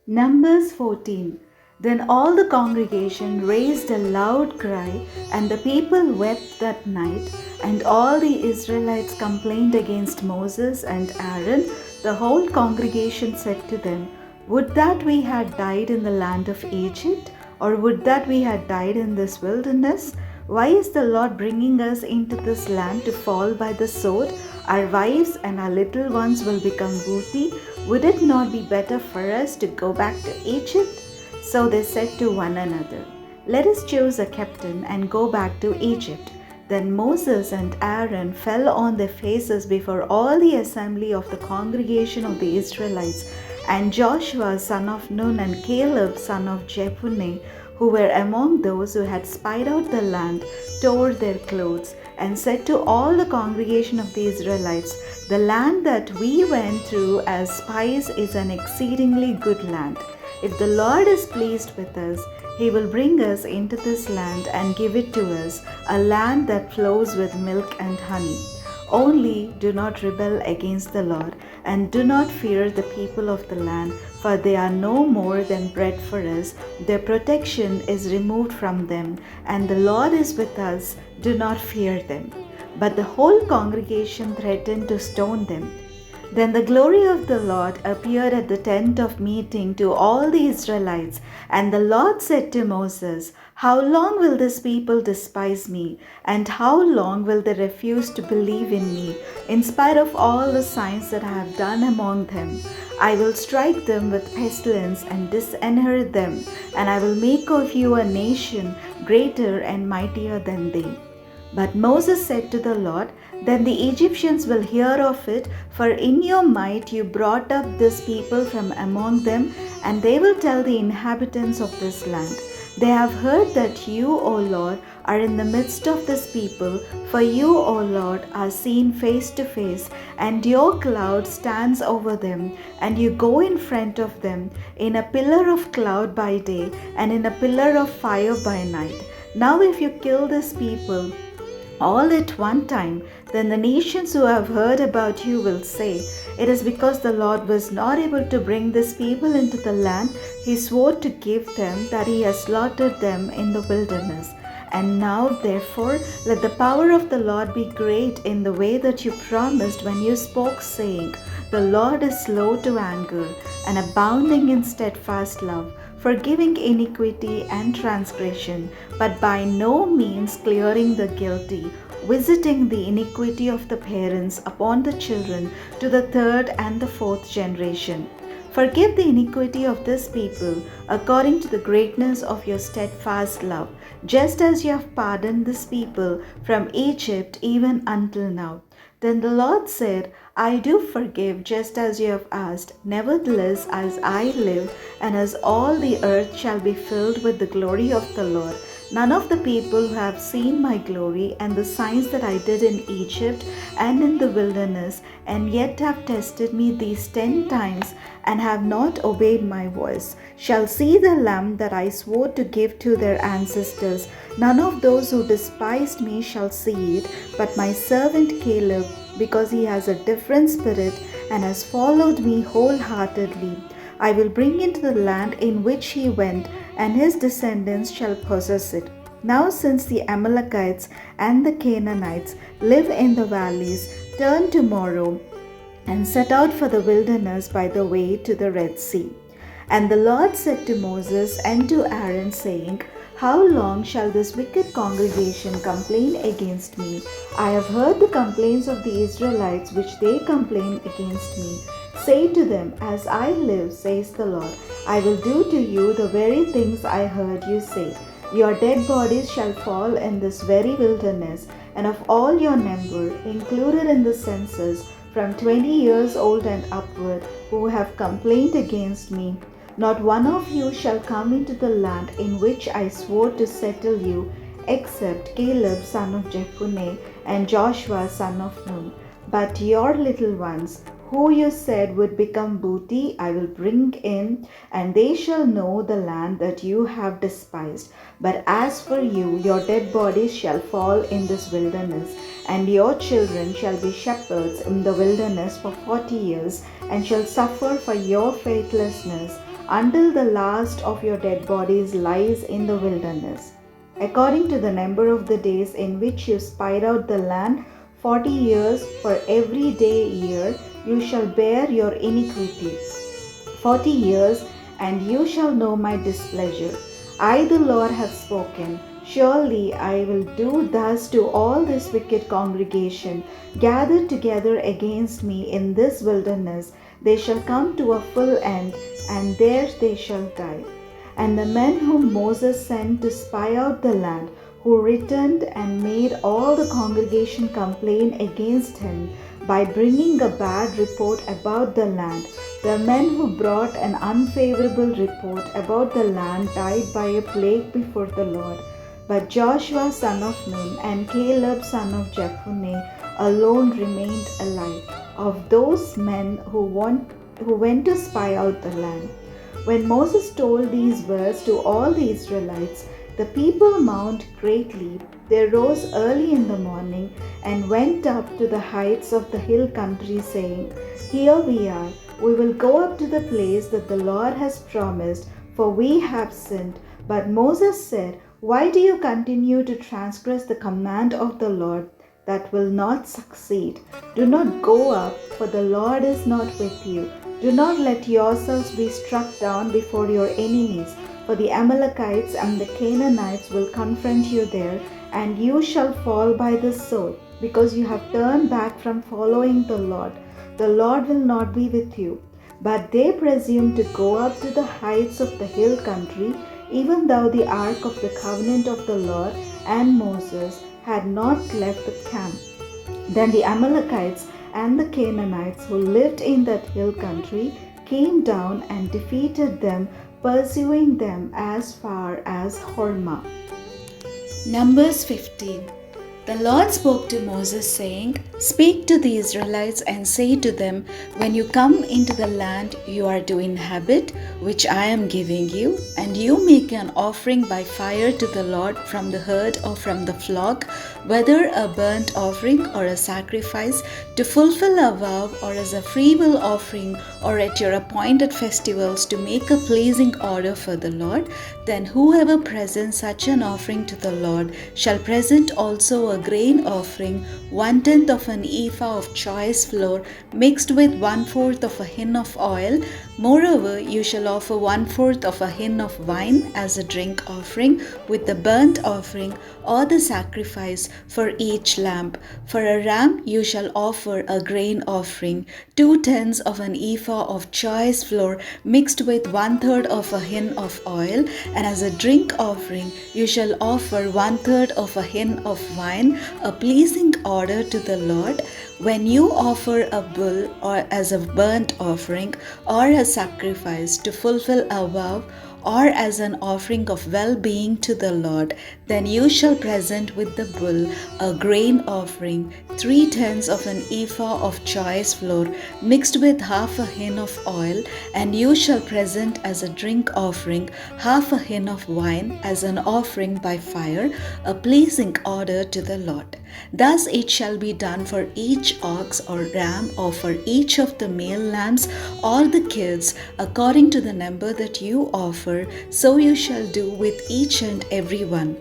Numbers 14. Then all the congregation raised a loud cry, and the people wept that night, and all the Israelites complained against Moses and Aaron. The whole congregation said to them, "Would that we had died in the land of Egypt, or would that we had died in this wilderness? Why is the Lord bringing us into this land to fall by the sword? Our wives and our little ones will become booty. Would it not be better for us to go back to Egypt?" So they said to one another, "Let us choose a captain and go back to Egypt." Then Moses and Aaron fell on their faces before all the assembly of the congregation of the Israelites, and Joshua son of Nun and Caleb son of Jephunneh, who were among those who had spied out the land, tore their clothes and said to all the congregation of the Israelites, "The land that we went through as spies is an exceedingly good land. If the Lord is pleased with us, He will bring us into this land and give it to us, a land that flows with milk and honey. Only do not rebel against the Lord, and do not fear the people of the land, for they are no more than bread for us. Their protection is removed from them, and the Lord is with us. Do not fear them." But the whole congregation threatened to stone them. Then the glory of the Lord appeared at the tent of meeting to all the Israelites, and the Lord said to Moses, "How long will this people despise me? And how long will they refuse to believe in me, in spite of all the signs that I have done among them? I will strike them with pestilence and dishonor them, and I will make of you a nation greater and mightier than they." But Moses said to the Lord, "Then the Egyptians will hear of it, for in your might you brought up this people from among them, and they will tell the inhabitants of this land, 'They have heard that you, O Lord, are in the midst of this people, for you, O Lord, are seen face to face, and your cloud stands over them, and you go in front of them in a pillar of cloud by day and in a pillar of fire by night. Now if you kill this people all at one time, then the nations who have heard about you will say, it is because the Lord was not able to bring this people into the land He swore to give them that He has slaughtered them in the wilderness. And now, therefore, let the power of the Lord be great in the way that you promised when you spoke, saying, The Lord is slow to anger and abounding in steadfast love, forgiving iniquity and transgression, but by no means clearing the guilty, visiting the iniquity of the parents upon the children to the third and the fourth generation. Forgive the iniquity of this people according to the greatness of your steadfast love, just as you have pardoned this people from Egypt even until now." Then the Lord said, "I do forgive just as you have asked. Nevertheless, as I live, and as all the earth shall be filled with the glory of the Lord, none of the people who have seen my glory and the signs that I did in Egypt and in the wilderness, and yet have tested me these 10 times, and have not obeyed my voice, shall see the Lamb that I swore to give to their ancestors. None of those who despised me shall see it, but my servant Caleb, because he has a different spirit and has followed me wholeheartedly. I will bring into the land in which he went, and his descendants shall possess it. Now since the Amalekites and the Canaanites live in the valleys, turn tomorrow and set out for the wilderness by the way to the Red Sea." And the Lord said to Moses and to Aaron, saying, "How long shall this wicked congregation complain against me? I have heard the complaints of the Israelites which they complain against me. Say to them, As I live, says the Lord, I will do to you the very things I heard you say. Your dead bodies shall fall in this very wilderness, and of all your number, included in the census, from 20 years old and upward, who have complained against me, not one of you shall come into the land in which I swore to settle you, except Caleb son of Jephunneh and Joshua son of Nun. But your little ones, who you said would become booty, I will bring in, and they shall know the land that you have despised. But as for you, your dead bodies shall fall in this wilderness, and your children shall be shepherds in the wilderness for 40 years, and shall suffer for your faithlessness. until the last of your dead bodies lies in the wilderness. According to the number of the days in which you spied out the land, 40 years for every day year you shall bear your iniquity. 40 years, and you shall know my displeasure. I, the Lord, have spoken. Surely I will do thus to all this wicked congregation gathered together against me in this wilderness. They shall come to a full end, and there they shall die. And the men whom Moses sent to spy out the land, who returned and made all the congregation complain against him by bringing a bad report about the land, the men who brought an unfavorable report about the land died by a plague before the Lord. But Joshua son of Nun and Caleb son of Jephunneh alone remained alive, of those men who went to spy out the land. When Moses told these words to all the Israelites, the people mourned greatly. They rose early in the morning and went up to the heights of the hill country, saying, Here we are. We will go up to the place that the Lord has promised, for we have sinned. But Moses said, Why do you continue to transgress the command of the Lord? That will not succeed. Do not go up, for the Lord is not with you. Do not let yourselves be struck down before your enemies, for the Amalekites and the Canaanites will confront you there, and you shall fall by the sword, because you have turned back from following the Lord. The Lord will not be with you. But they presumed to go up to the heights of the hill country, even though the ark of the covenant of the Lord and Moses had not left the camp. Then the Amalekites and the Canaanites who lived in that hill country came down and defeated them, pursuing them as far as Hormah. Numbers 15. The Lord spoke to Moses, saying, Speak to the Israelites and say to them, When you come into the land you are to inhabit, which I am giving you, and you make an offering by fire to the Lord from the herd or from the flock, whether a burnt offering or a sacrifice, to fulfill a vow, or as a freewill offering, or at your appointed festivals to make a pleasing order for the Lord, then whoever presents such an offering to the Lord shall present also a grain offering, 1/10 of an ephah of choice flour mixed with 1/4 of a hin of oil. Moreover, you shall offer 1/4 of a hin of wine as a drink offering with the burnt offering or the sacrifice for each lamb. For a ram you shall offer a grain offering, 2/10 of an ephah of choice flour mixed with 1/3 of a hin of oil, and as a drink offering you shall offer 1/3 of a hin of wine, a pleasing order to the Lord. When you offer a bull or as a burnt offering or a sacrifice to fulfill a vow, or as an offering of well-being to the Lord, then you shall present with the bull a grain offering, 3/10 of an ephah of choice flour mixed with half a hin of oil, and you shall present as a drink offering half a hin of wine as an offering by fire, a pleasing order to the Lord. Thus it shall be done for each ox or ram, or for each of the male lambs or the kids, according to the number that you offer, so you shall do with each and every one.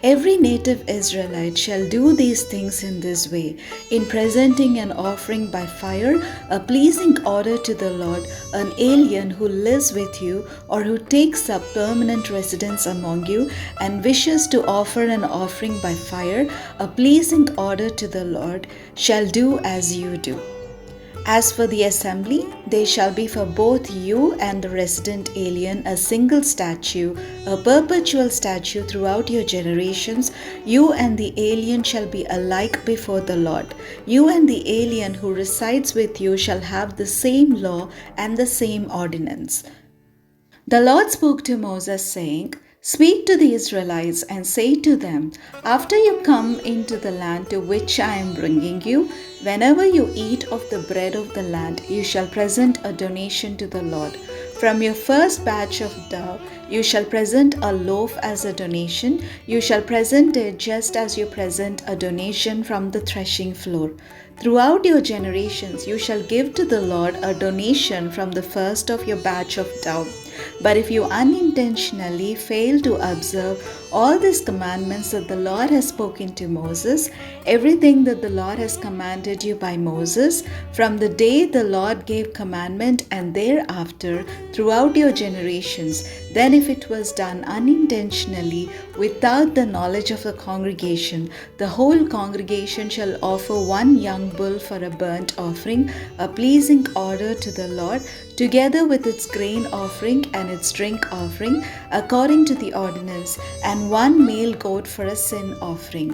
Every native Israelite shall do these things in this way, in presenting an offering by fire, a pleasing order to the Lord. An alien who lives with you or who takes up permanent residence among you and wishes to offer an offering by fire, a pleasing order to the Lord, shall do as you do. As for the assembly, they shall be for both you and the resident alien a single statute, a perpetual statute throughout your generations. You and the alien shall be alike before the Lord. You and the alien who resides with you shall have the same law and the same ordinance. The Lord spoke to Moses, saying, Speak to the Israelites and say to them, After you come into the land to which I am bringing you, whenever you eat of the bread of the land, you shall present a donation to the Lord. From your first batch of dough, you shall present a loaf as a donation. You shall present it just as you present a donation from the threshing floor. Throughout your generations, you shall give to the Lord a donation from the first of your batch of dough. But if you unintentionally fail to observe all these commandments that the Lord has spoken to Moses, everything that the Lord has commanded you by Moses, from the day the Lord gave commandment and thereafter throughout your generations, then if it was done unintentionally without the knowledge of the congregation, the whole congregation shall offer one young bull for a burnt offering, a pleasing odor to the Lord, together with its grain offering and its drink offering, according to the ordinance, and one male goat for a sin offering.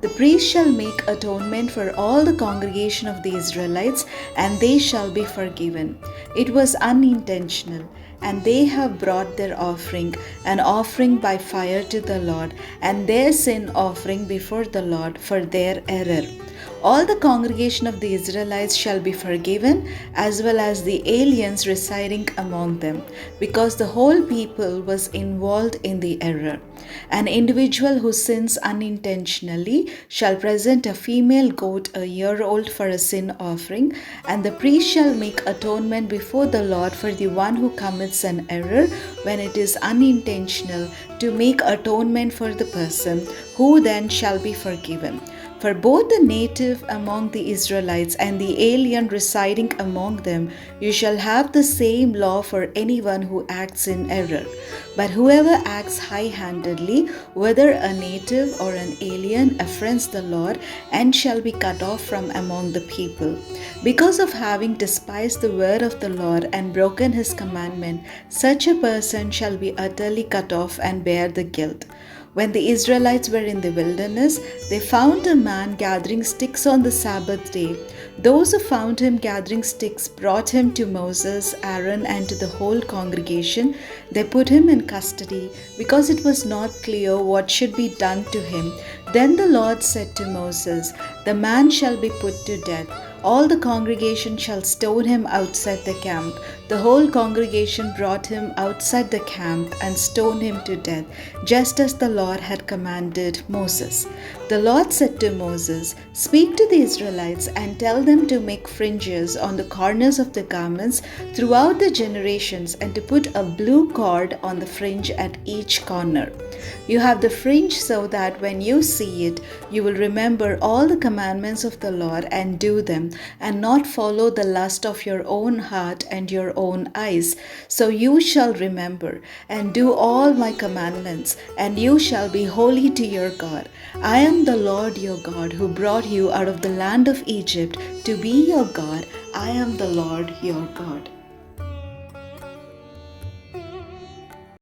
The priest shall make atonement for all the congregation of the Israelites, and they shall be forgiven. It was unintentional, and they have brought their offering, an offering by fire to the Lord, and their sin offering before the Lord for their error. All the congregation of the Israelites shall be forgiven, as well as the aliens residing among them, because the whole people was involved in the error. An individual who sins unintentionally shall present a female goat a year old for a sin offering, and the priest shall make atonement before the Lord for the one who commits an error when it is unintentional, to make atonement for the person, who then shall be forgiven. For both the native among the Israelites and the alien residing among them, you shall have the same law for anyone who acts in error. But whoever acts high-handedly, whether a native or an alien, offends the Lord and shall be cut off from among the people. Because of having despised the word of the Lord and broken his commandment, such a person shall be utterly cut off and bear the guilt. When the Israelites were in the wilderness, they found a man gathering sticks on the Sabbath day. Those who found him gathering sticks brought him to Moses, Aaron, and to the whole congregation. They put him in custody because it was not clear what should be done to him. Then the Lord said to Moses, "The man shall be put to death. All the congregation shall stone him outside the camp." The whole congregation brought him outside the camp and stoned him to death, just as the Lord had commanded Moses. The Lord said to Moses, "Speak to the Israelites and tell them to make fringes on the corners of the garments throughout the generations, and to put a blue cord on the fringe at each corner. You have the fringe so that when you see it, you will remember all the commandments of the Lord and do them, and not follow the lust of your own heart and your own eyes. So you shall remember and do all my commandments, and you shall be holy to your God. I am the Lord your God, who brought you out of the land of Egypt to be your God. I am the Lord your God."